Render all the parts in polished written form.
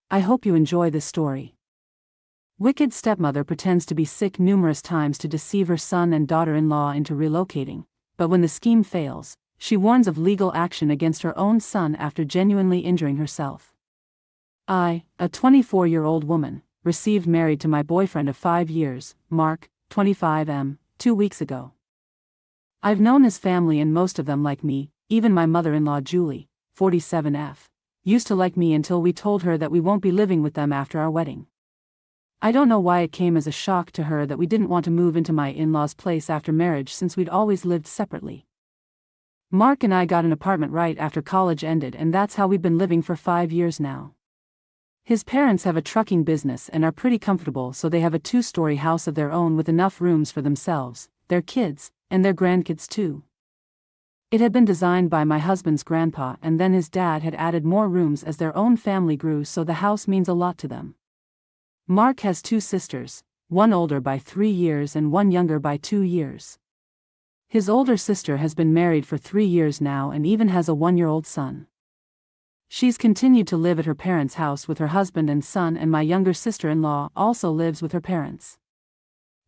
I hope you enjoy this story. Wicked stepmother pretends to be sick numerous times to deceive her son and daughter-in-law into relocating, but when the scheme fails, she warns of legal action against her own son after genuinely injuring herself. I, a 24-year-old woman, received married to my boyfriend of 5 years, Mark, 25 2 weeks ago. I've known his family and most of them like me, even my mother-in-law Julie, 47F, used to like me until we told her that we won't be living with them after our wedding. I don't know why it came as a shock to her that we didn't want to move into my in-laws' place after marriage since we'd always lived separately. Mark and I got an apartment right after college ended, and that's how we've been living for 5 years now. His parents have a trucking business and are pretty comfortable, so they have a 2-story house of their own with enough rooms for themselves, their kids, and their grandkids too. It had been designed by my husband's grandpa, and then his dad had added more rooms as their own family grew, so the house means a lot to them. Mark has 2 sisters, one older by 3 years and one younger by 2 years. His older sister has been married for 3 years now and even has a 1-year-old son. She's continued to live at her parents' house with her husband and son, and my younger sister-in-law also lives with her parents.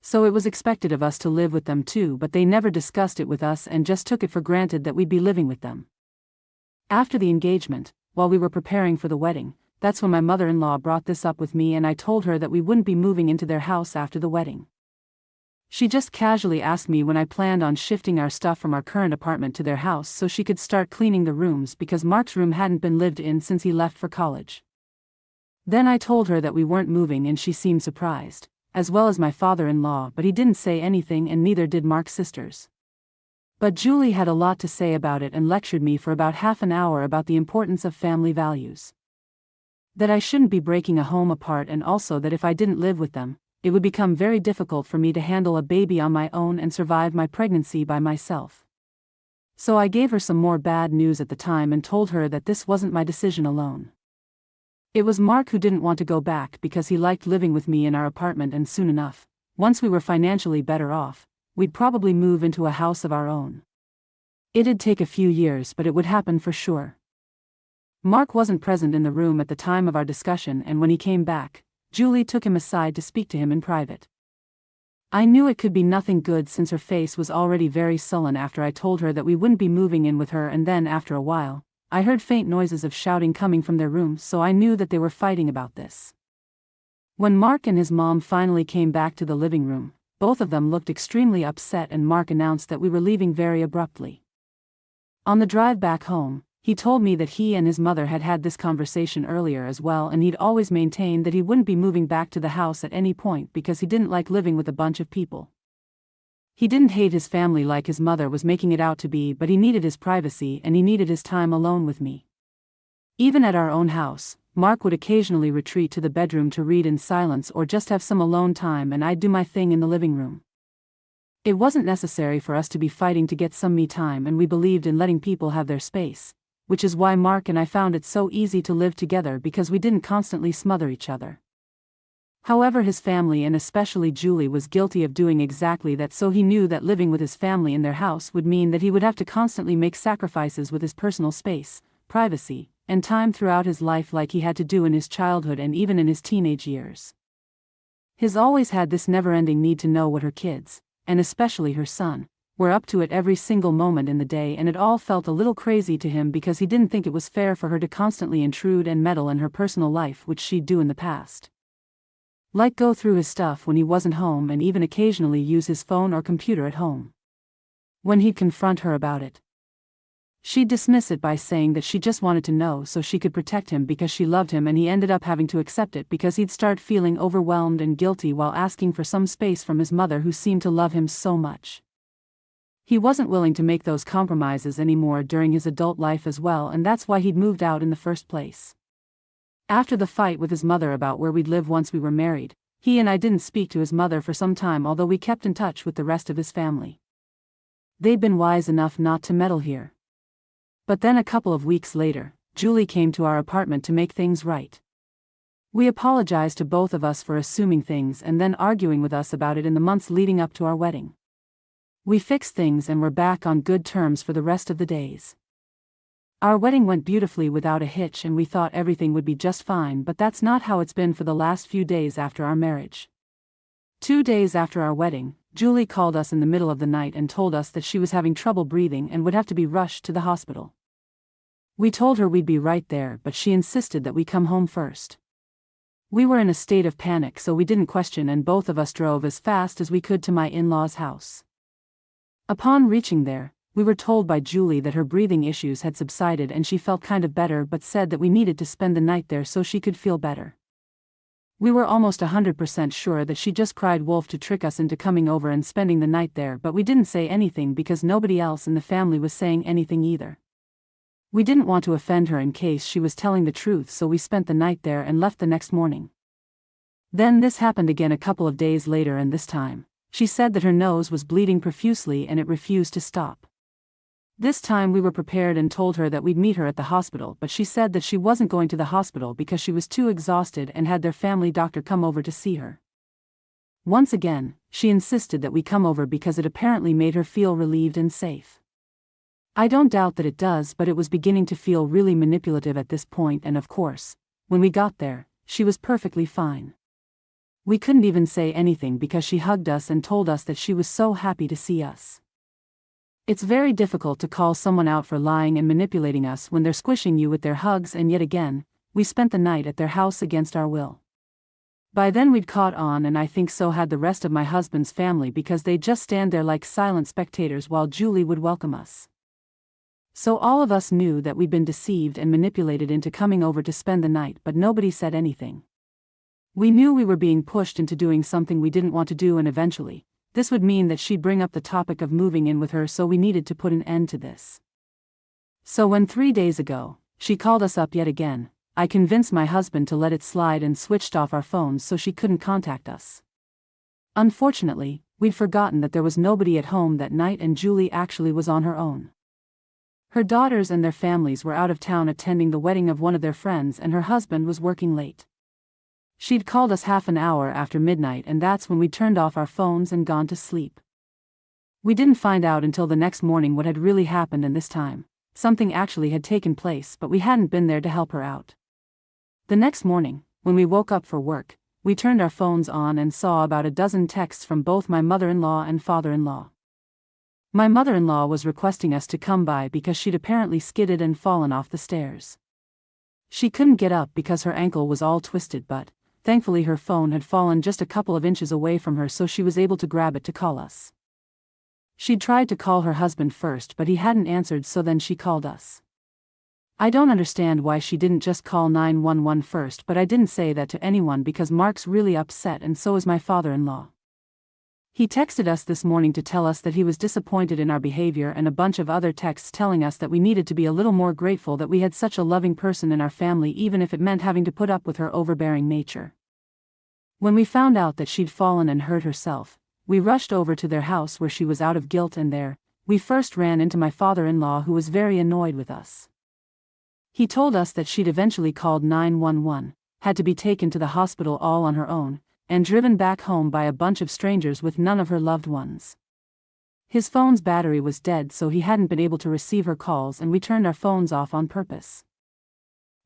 So it was expected of us to live with them too, but they never discussed it with us and just took it for granted that we'd be living with them. After the engagement, while we were preparing for the wedding, that's when my mother-in-law brought this up with me, and I told her that we wouldn't be moving into their house after the wedding. She just casually asked me when I planned on shifting our stuff from our current apartment to their house so she could start cleaning the rooms, because Mark's room hadn't been lived in since he left for college. Then I told her that we weren't moving, and she seemed surprised, as well as my father-in-law, but he didn't say anything, and neither did Mark's sisters. But Julie had a lot to say about it and lectured me for about half an hour about the importance of family values. That I shouldn't be breaking a home apart, and also that if I didn't live with them, it would become very difficult for me to handle a baby on my own and survive my pregnancy by myself. So I gave her some more bad news at the time and told her that this wasn't my decision alone. It was Mark who didn't want to go back because he liked living with me in our apartment, and soon enough, once we were financially better off, we'd probably move into a house of our own. It'd take a few years, but it would happen for sure. Mark wasn't present in the room at the time of our discussion, and when he came back, Julie took him aside to speak to him in private. I knew it could be nothing good since her face was already very sullen after I told her that we wouldn't be moving in with her, and then after a while, I heard faint noises of shouting coming from their room, so I knew that they were fighting about this. When Mark and his mom finally came back to the living room, both of them looked extremely upset, and Mark announced that we were leaving very abruptly. On the drive back home, he told me that he and his mother had had this conversation earlier as well, and he'd always maintained that he wouldn't be moving back to the house at any point because he didn't like living with a bunch of people. He didn't hate his family like his mother was making it out to be, but he needed his privacy and he needed his time alone with me. Even at our own house, Mark would occasionally retreat to the bedroom to read in silence or just have some alone time, and I'd do my thing in the living room. It wasn't necessary for us to be fighting to get some me time, and we believed in letting people have their space, which is why Mark and I found it so easy to live together, because we didn't constantly smother each other. However, his family, and especially Julie, was guilty of doing exactly that, so he knew that living with his family in their house would mean that he would have to constantly make sacrifices with his personal space, privacy, and time throughout his life, like he had to do in his childhood and even in his teenage years. He's always had this never-ending need to know what her kids, and especially her son, were up to at every single moment in the day, and it all felt a little crazy to him because he didn't think it was fair for her to constantly intrude and meddle in her personal life, which she'd do in the past. Like go through his stuff when he wasn't home, and even occasionally use his phone or computer at home. When he'd confront her about it, she'd dismiss it by saying that she just wanted to know so she could protect him because she loved him, and he ended up having to accept it because he'd start feeling overwhelmed and guilty while asking for some space from his mother, who seemed to love him so much. He wasn't willing to make those compromises anymore during his adult life as well, and that's why he'd moved out in the first place. After the fight with his mother about where we'd live once we were married, he and I didn't speak to his mother for some time, although we kept in touch with the rest of his family. They'd been wise enough not to meddle here. But then a couple of weeks later, Julie came to our apartment to make things right. We apologized to both of us for assuming things and then arguing with us about it in the months leading up to our wedding. We fixed things and were back on good terms for the rest of the days. Our wedding went beautifully without a hitch and we thought everything would be just fine, but that's not how it's been for the last few days after our marriage. 2 days after our wedding, Julie called us in the middle of the night and told us that she was having trouble breathing and would have to be rushed to the hospital. We told her we'd be right there, but she insisted that we come home first. We were in a state of panic, so we didn't question, and both of us drove as fast as we could to my in-laws' house. Upon reaching there, we were told by Julie that her breathing issues had subsided and she felt kind of better, but said that we needed to spend the night there so she could feel better. We were almost 100% sure that she just cried wolf to trick us into coming over and spending the night there, but we didn't say anything because nobody else in the family was saying anything either. We didn't want to offend her in case she was telling the truth, so we spent the night there and left the next morning. Then this happened again a couple of days later, and this time, she said that her nose was bleeding profusely and it refused to stop. This time we were prepared and told her that we'd meet her at the hospital, but she said that she wasn't going to the hospital because she was too exhausted and had their family doctor come over to see her. Once again, she insisted that we come over because it apparently made her feel relieved and safe. I don't doubt that it does, but it was beginning to feel really manipulative at this point, and of course, when we got there, she was perfectly fine. We couldn't even say anything because she hugged us and told us that she was so happy to see us. It's very difficult to call someone out for lying and manipulating us when they're squishing you with their hugs, and yet again, we spent the night at their house against our will. By then we'd caught on, and I think so had the rest of my husband's family, because they'd just stand there like silent spectators while Julie would welcome us. So all of us knew that we'd been deceived and manipulated into coming over to spend the night, but nobody said anything. We knew we were being pushed into doing something we didn't want to do, and eventually, this would mean that she'd bring up the topic of moving in with her, so we needed to put an end to this. So when 3 days ago, she called us up yet again, I convinced my husband to let it slide and switched off our phones so she couldn't contact us. Unfortunately, we'd forgotten that there was nobody at home that night and Julie actually was on her own. Her daughters and their families were out of town attending the wedding of one of their friends, and her husband was working late. She'd called us half an hour after midnight, and that's when we turned off our phones and gone to sleep. We didn't find out until the next morning what had really happened, and this time, something actually had taken place, but we hadn't been there to help her out. The next morning, when we woke up for work, we turned our phones on and saw about a dozen texts from both my mother-in-law and father-in-law. My mother-in-law was requesting us to come by because she'd apparently skidded and fallen off the stairs. She couldn't get up because her ankle was all twisted, but thankfully her phone had fallen just a couple of inches away from her, so she was able to grab it to call us. She'd tried to call her husband first, but he hadn't answered, so then she called us. I don't understand why she didn't just call 911 first, but I didn't say that to anyone because Mark's really upset, and so is my father-in-law. He texted us this morning to tell us that he was disappointed in our behavior, and a bunch of other texts telling us that we needed to be a little more grateful that we had such a loving person in our family, even if it meant having to put up with her overbearing nature. When we found out that she'd fallen and hurt herself, we rushed over to their house where she was out of guilt, and there, we first ran into my father-in-law, who was very annoyed with us. He told us that she'd eventually called 911, had to be taken to the hospital all on her own, and driven back home by a bunch of strangers with none of her loved ones. His phone's battery was dead, so he hadn't been able to receive her calls, and we turned our phones off on purpose.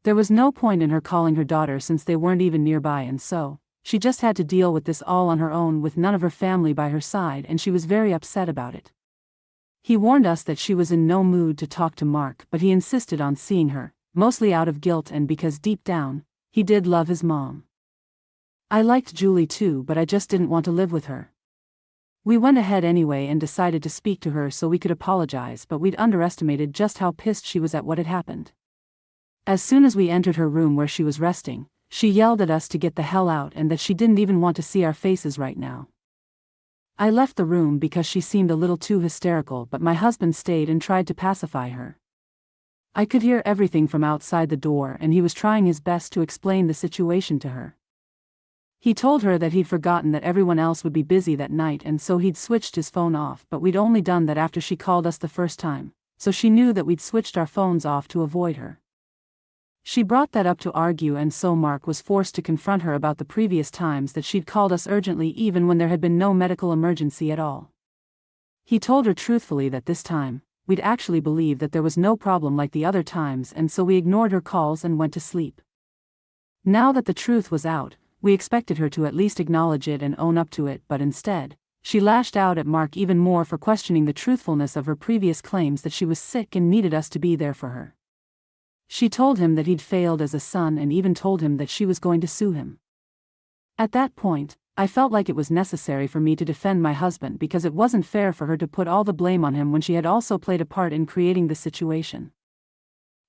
There was no point in her calling her daughter since they weren't even nearby, and so she just had to deal with this all on her own with none of her family by her side, and she was very upset about it. He warned us that she was in no mood to talk to Mark, but he insisted on seeing her, mostly out of guilt and because deep down, he did love his mom. I liked Julie too, but I just didn't want to live with her. We went ahead anyway and decided to speak to her so we could apologize, but we'd underestimated just how pissed she was at what had happened. As soon as we entered her room where she was resting, she yelled at us to get the hell out and that she didn't even want to see our faces right now. I left the room because she seemed a little too hysterical, but my husband stayed and tried to pacify her. I could hear everything from outside the door, and he was trying his best to explain the situation to her. He told her that he'd forgotten that everyone else would be busy that night, and so he'd switched his phone off, but we'd only done that after she called us the first time, so she knew that we'd switched our phones off to avoid her. She brought that up to argue, and so Mark was forced to confront her about the previous times that she'd called us urgently even when there had been no medical emergency at all. He told her truthfully that this time, we'd actually believed that there was no problem like the other times, and so we ignored her calls and went to sleep. Now that the truth was out, we expected her to at least acknowledge it and own up to it, but instead, she lashed out at Mark even more for questioning the truthfulness of her previous claims that she was sick and needed us to be there for her. She told him that he'd failed as a son and even told him that she was going to sue him. At that point, I felt like it was necessary for me to defend my husband because it wasn't fair for her to put all the blame on him when she had also played a part in creating the situation.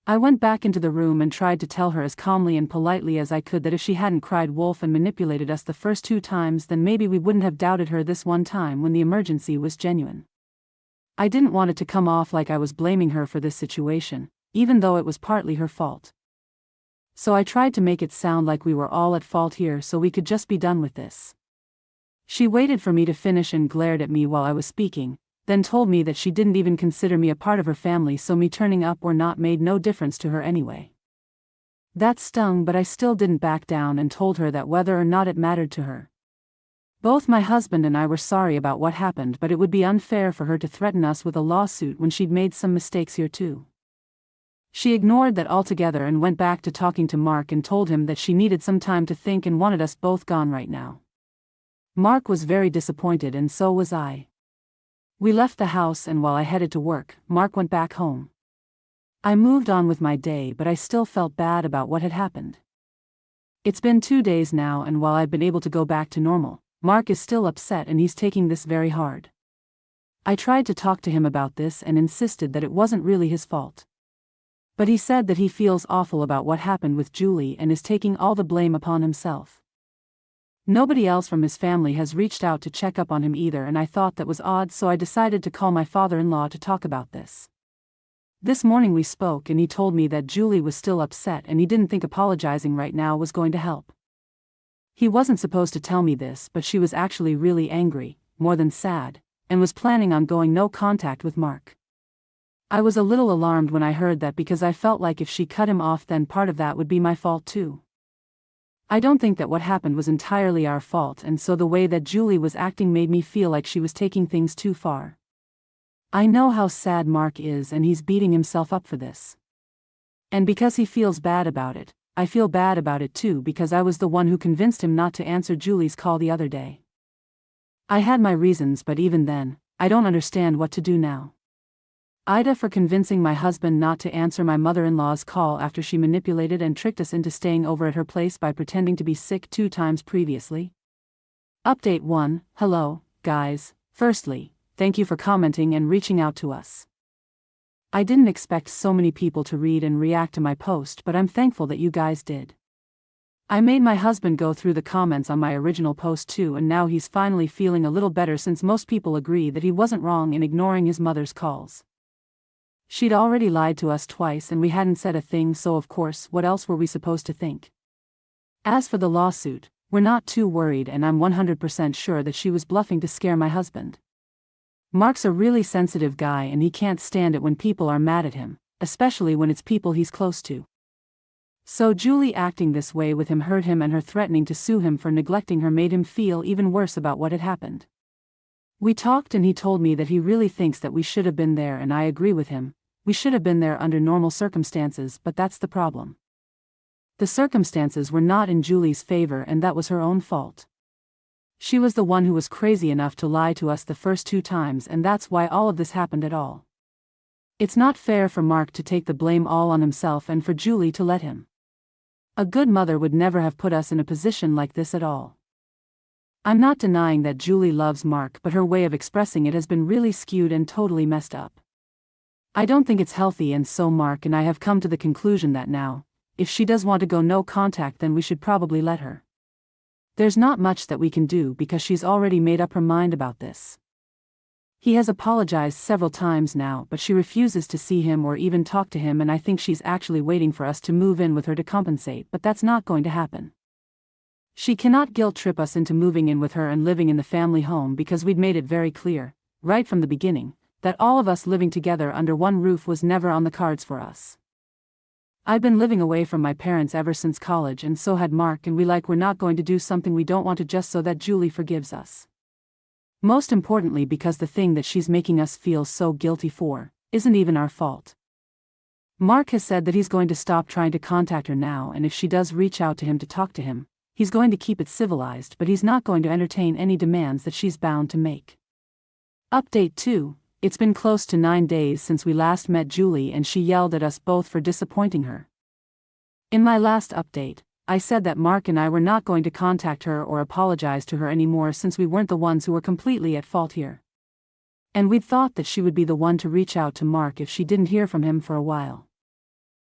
I went back into the room and tried to tell her as calmly and politely as I could that if she hadn't cried wolf and manipulated us the first 2 times, then maybe we wouldn't have doubted her this one time when the emergency was genuine. I didn't want it to come off like I was blaming her for this situation, even though it was partly her fault. So I tried to make it sound like we were all at fault here so we could just be done with this. She waited for me to finish and glared at me while I was speaking, then told me that she didn't even consider me a part of her family, so me turning up or not made no difference to her anyway. That stung, but I still didn't back down and told her that whether or not it mattered to her. Both my husband and I were sorry about what happened, but it would be unfair for her to threaten us with a lawsuit when she'd made some mistakes here too. She ignored that altogether and went back to talking to Mark and told him that she needed some time to think and wanted us both gone right now. Mark was very disappointed and so was I. We left the house, and while I headed to work, Mark went back home. I moved on with my day, but I still felt bad about what had happened. It's been 2 days now, and while I've been able to go back to normal, Mark is still upset and he's taking this very hard. I tried to talk to him about this and insisted that it wasn't really his fault. But he said that he feels awful about what happened with Julie and is taking all the blame upon himself. Nobody else from his family has reached out to check up on him either, and I thought that was odd, so I decided to call my father-in-law to talk about this. This morning we spoke and he told me that Julie was still upset and he didn't think apologizing right now was going to help. He wasn't supposed to tell me this, but she was actually really angry, more than sad, and was planning on going no contact with Mark. I was a little alarmed when I heard that because I felt like if she cut him off, then part of that would be my fault too. I don't think that what happened was entirely our fault, and so the way that Julie was acting made me feel like she was taking things too far. I know how sad Mark is and he's beating himself up for this. And because he feels bad about it, I feel bad about it too because I was the one who convinced him not to answer Julie's call the other day. I had my reasons, but even then, I don't understand what to do now. Ida for convincing my husband not to answer my mother-in-law's call after she manipulated and tricked us into staying over at her place by pretending to be sick 2 times previously. Update 1. Hello, guys. Firstly, thank you for commenting and reaching out to us. I didn't expect so many people to read and react to my post, but I'm thankful that you guys did. I made my husband go through the comments on my original post too, and now he's finally feeling a little better since most people agree that he wasn't wrong in ignoring his mother's calls. She'd already lied to us twice and we hadn't said a thing, so of course, what else were we supposed to think? As for the lawsuit, we're not too worried, and I'm 100% sure that she was bluffing to scare my husband. Mark's a really sensitive guy and he can't stand it when people are mad at him, especially when it's people he's close to. So Julie acting this way with him hurt him, and her threatening to sue him for neglecting her made him feel even worse about what had happened. We talked and he told me that he really thinks that we should have been there, and I agree with him. We should have been there under normal circumstances, but that's the problem. The circumstances were not in Julie's favor, and that was her own fault. She was the one who was crazy enough to lie to us the first 2 times, and that's why all of this happened at all. It's not fair for Mark to take the blame all on himself and for Julie to let him. A good mother would never have put us in a position like this at all. I'm not denying that Julie loves Mark, but her way of expressing it has been really skewed and totally messed up. I don't think it's healthy, and so Mark and I have come to the conclusion that now, if she does want to go no contact, then we should probably let her. There's not much that we can do because she's already made up her mind about this. He has apologized several times now, but she refuses to see him or even talk to him, and I think she's actually waiting for us to move in with her to compensate, but that's not going to happen. She cannot guilt-trip us into moving in with her and living in the family home because we'd made it very clear, right from the beginning, that all of us living together under one roof was never on the cards for us. I've been living away from my parents ever since college, and so had Mark, and we're not going to do something we don't want to just so that Julie forgives us. Most importantly, because the thing that she's making us feel so guilty for isn't even our fault. Mark has said that he's going to stop trying to contact her now, and if she does reach out to him to talk to him, he's going to keep it civilized, but he's not going to entertain any demands that she's bound to make. Update 2. It's been close to 9 days since we last met Julie, and she yelled at us both for disappointing her. In my last update, I said that Mark and I were not going to contact her or apologize to her anymore since we weren't the ones who were completely at fault here. And we'd thought that she would be the one to reach out to Mark if she didn't hear from him for a while.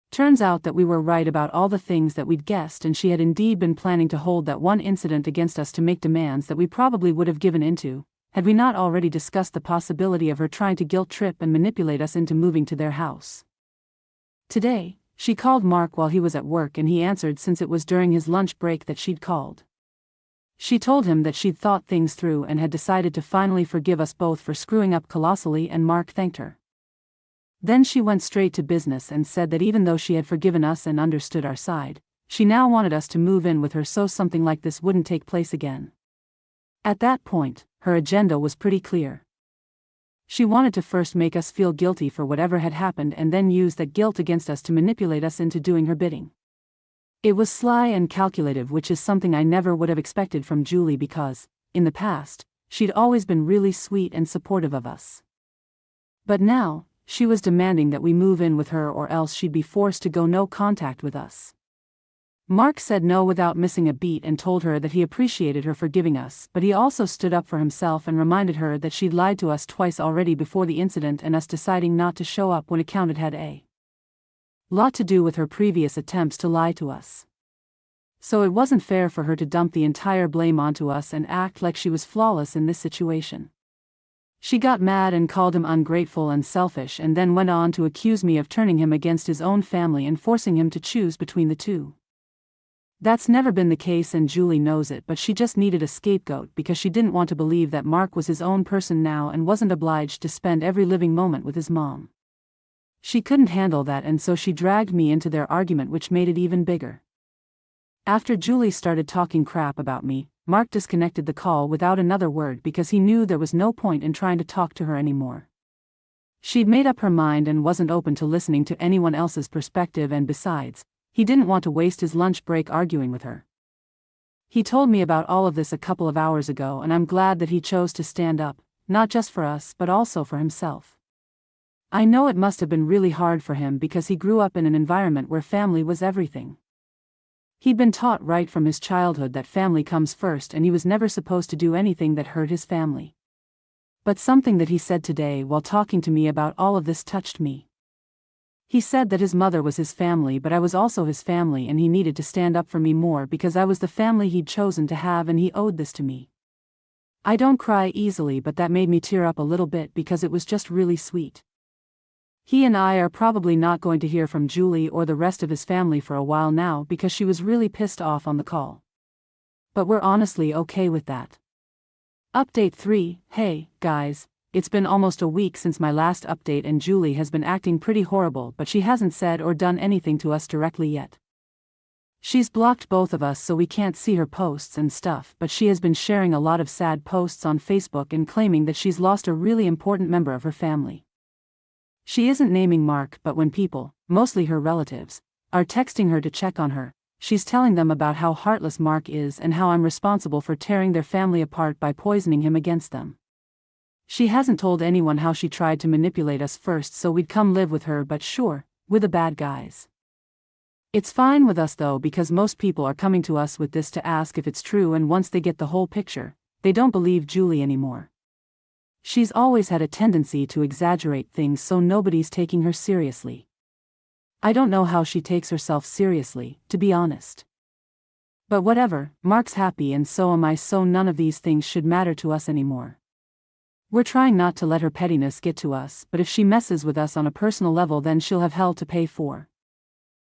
Turns out that we were right about all the things that we'd guessed, and she had indeed been planning to hold that one incident against us to make demands that we probably would have given into, had we not already discussed the possibility of her trying to guilt trip and manipulate us into moving to their house. Today, she called Mark while he was at work, and he answered since it was during his lunch break that she'd called. She told him that she'd thought things through and had decided to finally forgive us both for screwing up colossally, and Mark thanked her. Then she went straight to business and said that even though she had forgiven us and understood our side, she now wanted us to move in with her so something like this wouldn't take place again. At that point, her agenda was pretty clear. She wanted to first make us feel guilty for whatever had happened and then use that guilt against us to manipulate us into doing her bidding. It was sly and calculative, which is something I never would have expected from Julie because, in the past, she'd always been really sweet and supportive of us. But now, she was demanding that we move in with her or else she'd be forced to go no contact with us. Mark said no without missing a beat and told her that he appreciated her forgiving us, but he also stood up for himself and reminded her that she'd lied to us twice already before the incident and us deciding not to show up when it counted had a lot to do with her previous attempts to lie to us. So it wasn't fair for her to dump the entire blame onto us and act like she was flawless in this situation. She got mad and called him ungrateful and selfish, and then went on to accuse me of turning him against his own family and forcing him to choose between the two. That's never been the case, and Julie knows it, but she just needed a scapegoat because she didn't want to believe that Mark was his own person now and wasn't obliged to spend every living moment with his mom. She couldn't handle that, and so she dragged me into their argument, which made it even bigger. After Julie started talking crap about me, Mark disconnected the call without another word because he knew there was no point in trying to talk to her anymore. She'd made up her mind and wasn't open to listening to anyone else's perspective, and besides, he didn't want to waste his lunch break arguing with her. He told me about all of this a couple of hours ago, and I'm glad that he chose to stand up, not just for us but also for himself. I know it must have been really hard for him because he grew up in an environment where family was everything. He'd been taught right from his childhood that family comes first, and he was never supposed to do anything that hurt his family. But something that he said today while talking to me about all of this touched me. He said that his mother was his family, but I was also his family, and he needed to stand up for me more because I was the family he'd chosen to have, and he owed this to me. I don't cry easily, but that made me tear up a little bit because it was just really sweet. He and I are probably not going to hear from Julie or the rest of his family for a while now because she was really pissed off on the call. But we're honestly okay with that. Update 3. Hey, guys, it's been almost a week since my last update, and Julie has been acting pretty horrible, but she hasn't said or done anything to us directly yet. She's blocked both of us so we can't see her posts and stuff, but she has been sharing a lot of sad posts on Facebook and claiming that she's lost a really important member of her family. She isn't naming Mark, but when people, mostly her relatives, are texting her to check on her, she's telling them about how heartless Mark is and how I'm responsible for tearing their family apart by poisoning him against them. She hasn't told anyone how she tried to manipulate us first so we'd come live with her, but sure, we're the bad guys. It's fine with us though, because most people are coming to us with this to ask if it's true, and once they get the whole picture, they don't believe Julie anymore. She's always had a tendency to exaggerate things so nobody's taking her seriously. I don't know how she takes herself seriously, to be honest. But whatever, Mark's happy and so am I, so none of these things should matter to us anymore. We're trying not to let her pettiness get to us, but if she messes with us on a personal level then she'll have hell to pay for.